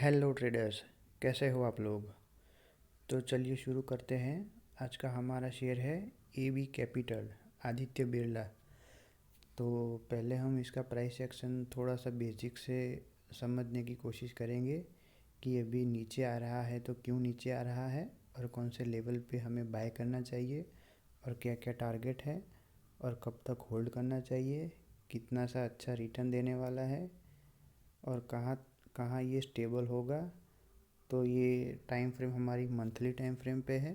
Hello traders, कैसे हो आप लोग। तो चलिए शुरू करते हैं। आज का हमारा शेयर है A B capital, Aditya Birla. तो पहले हम इसका प्राइस एक्शन थोड़ा सा बेसिक से समझने की कोशिश करेंगे कि अभी नीचे आ रहा है तो क्यों नीचे आ रहा है, और कौन से लेवल पे हमें बाय करना चाहिए, और क्या क्या टारगेट है, और कब तक होल्ड करना चाहिए, कितना सा अच्छा रिटर्न देने वाला है, और कहाँ कहाँ ये स्टेबल होगा। तो ये टाइम फ्रेम हमारी मंथली टाइम फ्रेम पे है।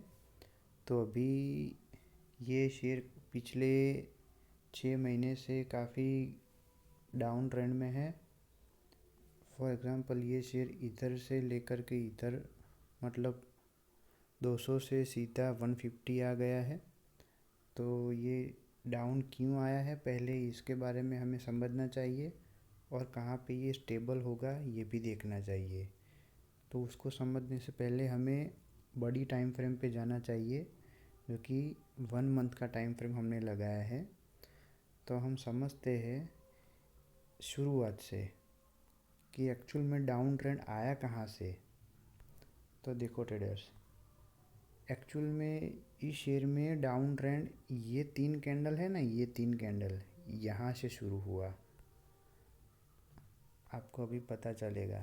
तो अभी ये शेयर पिछले 6 महीने से काफ़ी डाउन ट्रेंड में है। फॉर एग्ज़ाम्पल ये शेयर इधर से लेकर के इधर, मतलब 200 से सीधा 150 आ गया है। तो ये डाउन क्यों आया है, पहले इसके बारे में हमें समझना चाहिए, और कहाँ पे ये स्टेबल होगा ये भी देखना चाहिए। तो उसको समझने से पहले हमें बड़ी टाइम फ्रेम पे जाना चाहिए, जो कि 1 मंथ का टाइम फ्रेम हमने लगाया है। तो हम समझते हैं शुरुआत से कि एक्चुअल में डाउन ट्रेंड आया कहाँ से। तो देखो ट्रेडर्स, एक्चुअल में इस शेयर में डाउन ट्रेंड ये 3 कैंडल है ना, ये 3 कैंडल यहाँ से शुरू हुआ। आपको अभी पता चलेगा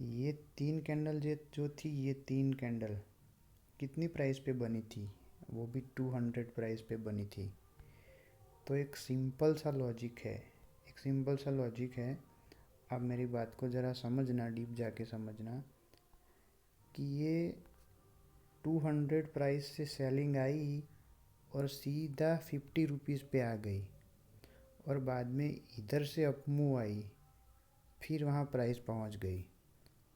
ये 3 कैंडल जो थी, ये 3 कैंडल कितनी प्राइस पे बनी थी, वो भी 200 प्राइस पे बनी थी। तो एक सिंपल सा लॉजिक है, एक सिंपल सा लॉजिक है। आप मेरी बात को ज़रा समझना, डीप जाके समझना कि ये 200 प्राइस से सेलिंग आई और सीधा 50 रुपीज़ पे आ गई, और बाद में इधर से अप मूव आई, फिर वहाँ प्राइस पहुँच गई।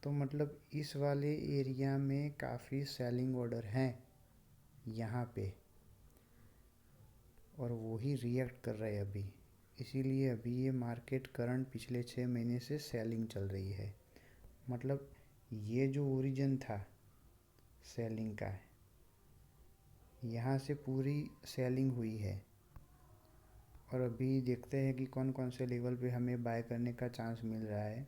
तो मतलब इस वाले एरिया में काफ़ी सेलिंग ऑर्डर हैं यहाँ पे, और वो ही रिएक्ट कर रहे हैं अभी। इसीलिए अभी ये मार्केट करंट पिछले 6 महीने से सेलिंग चल रही है। मतलब ये जो ओरिजिन था सेलिंग का, यहाँ से पूरी सेलिंग हुई है। और अभी देखते हैं कि कौन कौन से लेवल पे हमें बाय करने का चांस मिल रहा है।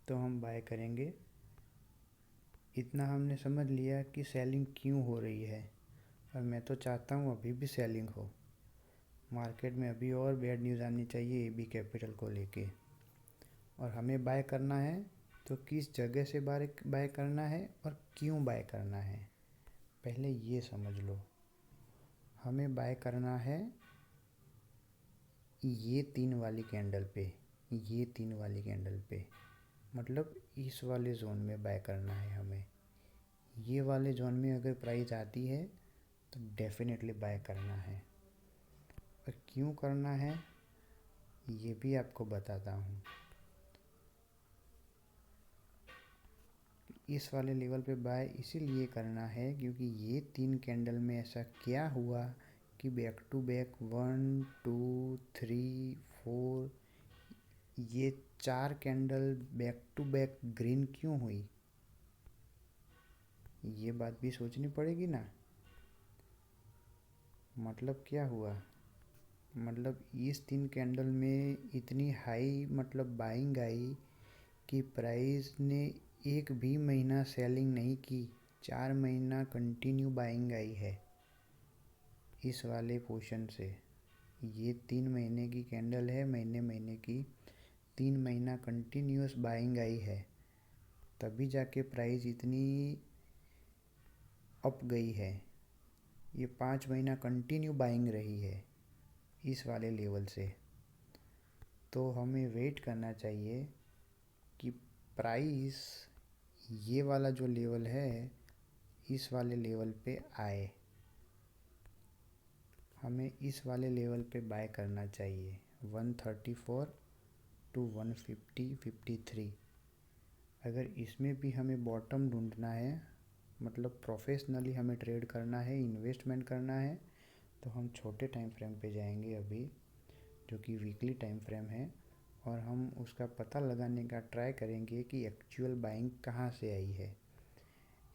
तो हम बाय करेंगे। इतना हमने समझ लिया कि सेलिंग क्यों हो रही है, और मैं तो चाहता हूँ अभी भी सेलिंग हो। मार्केट में अभी और बैड न्यूज़ आनी चाहिए एबी कैपिटल को लेके। और हमें बाय करना है तो किस जगह से बाय करना है और क्यों बाय करना है, पहले ये समझ लो। हमें बाय करना है ये 3 वाली कैंडल पे, ये 3 वाली कैंडल पे, मतलब इस वाले जोन में बाय करना है हमें। ये वाले जोन में अगर प्राइस आती है तो डेफिनेटली बाय करना है। और क्यों करना है ये भी आपको बताता हूँ। इस वाले लेवल पे बाय इसीलिए करना है क्योंकि ये 3 कैंडल में ऐसा क्या हुआ कि बैक टू बैक 1 2 3 4, ये 4 candle back to back green क्यों हुई, ये बात भी सोचनी पड़ेगी ना। मतलब क्या हुआ, मतलब इस 3 कैंडल में इतनी हाई मतलब बाइंग आई कि प्राइस ने एक भी महीना सेलिंग नहीं की, 4 महीना कंटिन्यू बाइंग आई है इस वाले पोर्शन से। ये 3 महीने की कैंडल है, महीने महीने की, 3 महीना कंटिन्यूस बाइंग आई है, तभी जाके प्राइस इतनी अप गई है। ये 5 महीना कंटिन्यू बाइंग रही है इस वाले लेवल से। तो हमें वेट करना चाहिए कि प्राइस ये वाला जो लेवल है इस वाले लेवल पे आए। हमें इस वाले लेवल पे बाय करना चाहिए 134 टू 150 53। अगर इसमें भी हमें बॉटम ढूंढना है, मतलब प्रोफेशनली हमें ट्रेड करना है, इन्वेस्टमेंट करना है, तो हम छोटे टाइम फ्रेम पे जाएंगे अभी, जो कि वीकली टाइम फ्रेम है। और हम उसका पता लगाने का ट्राई करेंगे कि एक्चुअल बाइंग कहाँ से आई है,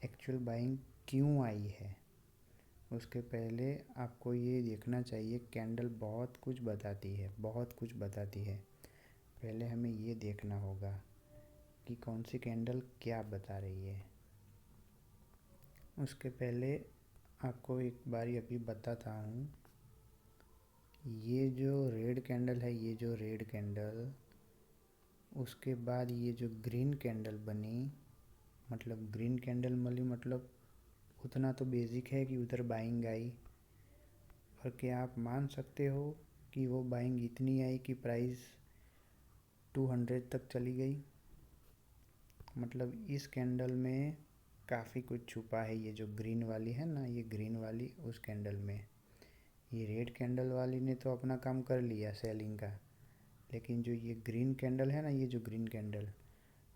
एक्चुअल बाइंग क्यों आई है। उसके पहले आपको ये देखना चाहिए कैंडल बहुत कुछ बताती है, बहुत कुछ बताती है। पहले हमें ये देखना होगा कि कौन सी कैंडल क्या बता रही है। उसके पहले आपको एक बारी अभी बताता हूँ, ये जो रेड कैंडल है, ये जो रेड कैंडल, उसके बाद ये जो ग्रीन कैंडल बनी, मतलब ग्रीन कैंडल मिली, मतलब उतना तो बेसिक है कि उधर बाइंग आई। और क्या आप मान सकते हो कि वो बाइंग इतनी आई कि प्राइस 200 तक चली गई। मतलब इस कैंडल में काफ़ी कुछ छुपा है। ये जो ग्रीन वाली है ना, ये ग्रीन वाली उस कैंडल में, ये रेड कैंडल वाली ने तो अपना काम कर लिया सेलिंग का, लेकिन जो ये ग्रीन कैंडल है ना, ये जो ग्रीन कैंडल,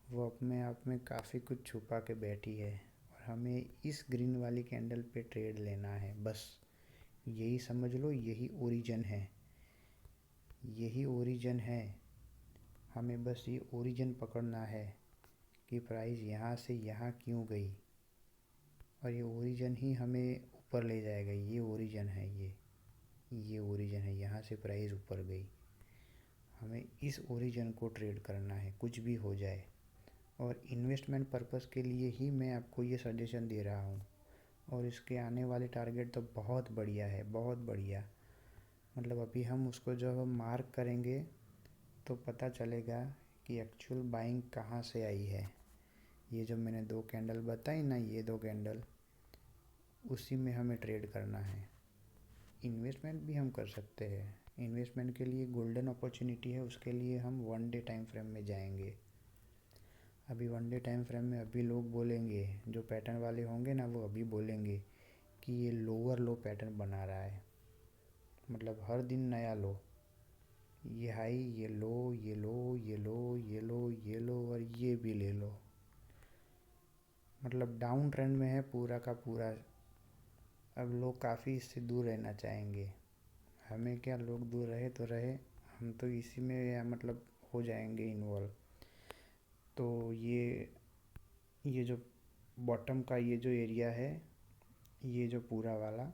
वो अपने आप में काफ़ी कुछ छुपा के बैठी है। और हमें इस ग्रीन वाली कैंडल पे ट्रेड लेना है, बस यही समझ लो, यही ओरिजिन है, यही ओरिजिन है। हमें बस ये ओरिजिन पकड़ना है कि प्राइस यहाँ से यहाँ क्यों गई, और ये ओरिजिन ही हमें ऊपर ले जाएगा। ये ओरिजिन है, ये ओरिजिन है, यहाँ से प्राइस ऊपर गई। हमें इस ओरिजिन को ट्रेड करना है, कुछ भी हो जाए। और इन्वेस्टमेंट पर्पस के लिए ही मैं आपको ये सजेशन दे रहा हूँ। और इसके आने वाले टारगेट तो बहुत बढ़िया है, बहुत बढ़िया। मतलब अभी हम उसको जब हम मार्क करेंगे तो पता चलेगा कि एक्चुअल बाइंग कहाँ से आई है। ये जो मैंने 2 कैंडल बताई ना, ये 2 कैंडल, उसी में हमें ट्रेड करना है। इन्वेस्टमेंट भी हम कर सकते हैं। इन्वेस्टमेंट के लिए गोल्डन अपॉर्चुनिटी है, उसके लिए हम 1 डे टाइम फ्रेम में जाएंगे। अभी 1 डे टाइम फ्रेम में अभी लोग बोलेंगे, जो पैटर्न वाले होंगे ना, वो अभी बोलेंगे कि ये लोअर लो पैटर्न बना रहा है। मतलब हर दिन नया लो, ये हाई, ये लो, ये लो, ये लो, ये लो, ये लो, और ये भी ले लो। मतलब डाउन ट्रेंड में है पूरा का पूरा। अब लोग काफ़ी इससे दूर रहना चाहेंगे। हमें क्या, लोग दूर रहे तो रहे, हम तो इसी में मतलब हो जाएंगे इन्वॉल्व। तो ये जो बॉटम का ये जो एरिया है, ये जो पूरा वाला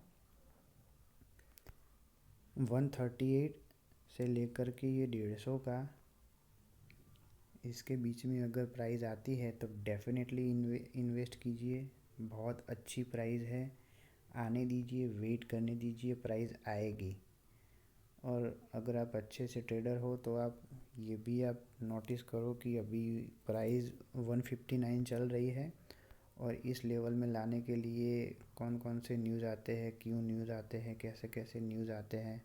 138 से लेकर के ये 150 का, इसके बीच में अगर प्राइस आती है तो डेफिनेटली इन्वेस्ट कीजिए। बहुत अच्छी प्राइस है, आने दीजिए, वेट करने दीजिए, प्राइस आएगी। और अगर आप अच्छे से ट्रेडर हो तो आप ये भी आप नोटिस करो कि अभी प्राइस 159 चल रही है, और इस लेवल में लाने के लिए कौन कौन से न्यूज़ आते हैं, क्यों न्यूज़ आते हैं, कैसे कैसे न्यूज़ आते हैं।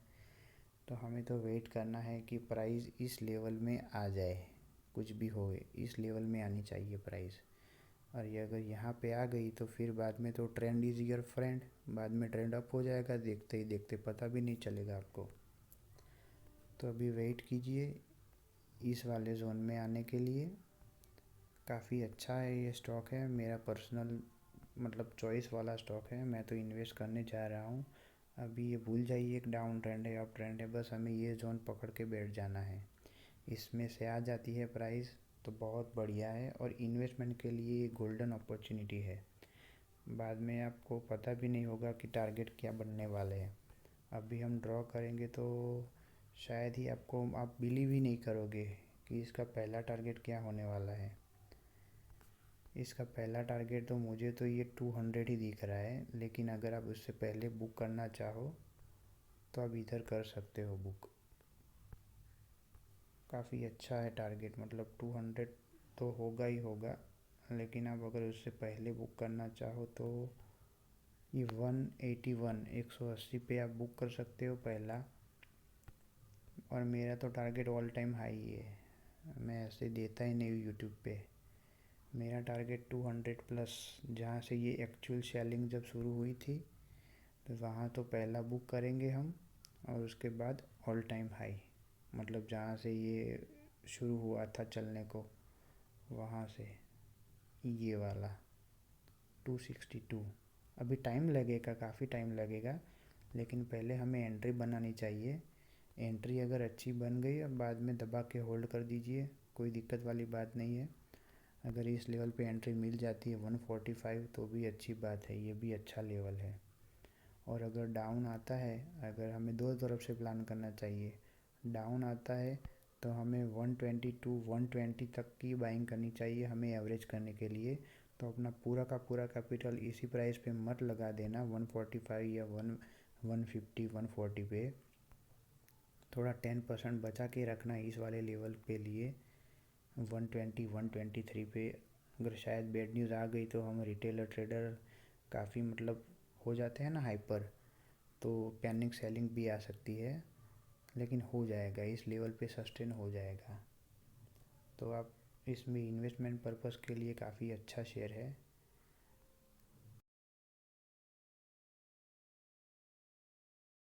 तो हमें तो वेट करना है कि प्राइस इस लेवल में आ जाए, कुछ भी हो इस लेवल में आनी चाहिए प्राइस। और ये अगर यहाँ पे आ गई तो फिर बाद में तो ट्रेंड इज़ योर फ्रेंड, बाद में ट्रेंड अप हो जाएगा, देखते ही देखते पता भी नहीं चलेगा आपको। तो अभी वेट कीजिए इस वाले जोन में आने के लिए। काफ़ी अच्छा है ये स्टॉक, है मेरा पर्सनल मतलब चॉइस वाला स्टॉक है, मैं तो इन्वेस्ट करने जा रहा हूँ। अभी ये भूल जाइए एक डाउन ट्रेंड है, अप ट्रेंड है, बस हमें ये जोन पकड़ के बैठ जाना है। इसमें से आ जाती है प्राइस तो बहुत बढ़िया है, और इन्वेस्टमेंट के लिए गोल्डन अपॉर्चुनिटी है। बाद में आपको पता भी नहीं होगा कि टारगेट क्या बनने वाले हैं। अभी हम ड्रॉ करेंगे तो शायद ही आप बिलीव ही नहीं करोगे कि इसका पहला टारगेट क्या होने वाला है। इसका पहला टारगेट तो मुझे तो ये 200 ही दिख रहा है, लेकिन अगर आप उससे पहले बुक करना चाहो तो आप इधर कर सकते हो बुक। काफ़ी अच्छा है टारगेट, मतलब 200 तो होगा ही होगा, लेकिन आप अगर उससे पहले बुक करना चाहो तो ये 180 पे आप बुक कर सकते हो पहला। और मेरा तो टारगेट ऑल टाइम हाई है, मैं ऐसे देता ही नहीं यूट्यूब पे। मेरा टारगेट 200 प्लस, जहाँ से ये एक्चुअल सेलिंग जब शुरू हुई थी तो वहाँ तो पहला बुक करेंगे हम, और उसके बाद ऑल टाइम हाई, मतलब जहाँ से ये शुरू हुआ था चलने को, वहाँ से ये वाला 262। अभी टाइम लगेगा, काफ़ी टाइम लगेगा, लेकिन पहले हमें एंट्री बनानी चाहिए। एंट्री अगर अच्छी बन गई, अब बाद में दबा के होल्ड कर दीजिए, कोई दिक्कत वाली बात नहीं है। अगर इस लेवल पे एंट्री मिल जाती है 145 तो भी अच्छी बात है, ये भी अच्छा लेवल है। और अगर डाउन आता है, अगर हमें दो तरफ से प्लान करना चाहिए, डाउन आता है तो हमें 120 टू 120 तक की बाइंग करनी चाहिए हमें एवरेज करने के लिए। तो अपना पूरा का पूरा कैपिटल इसी प्राइस पे मत लगा देना 145 या 150 140 पे। थोड़ा 10% बचा के रखना इस वाले लेवल पे लिए 120 123 पे। अगर शायद बैड न्यूज़ आ गई तो हम रिटेलर ट्रेडर काफ़ी मतलब हो जाते हैं ना हाइपर, तो पैनिक सेलिंग भी आ सकती है, लेकिन हो जाएगा इस लेवल पे सस्टेन हो जाएगा। तो आप इसमें इन्वेस्टमेंट पर्पस के लिए काफ़ी अच्छा शेयर है।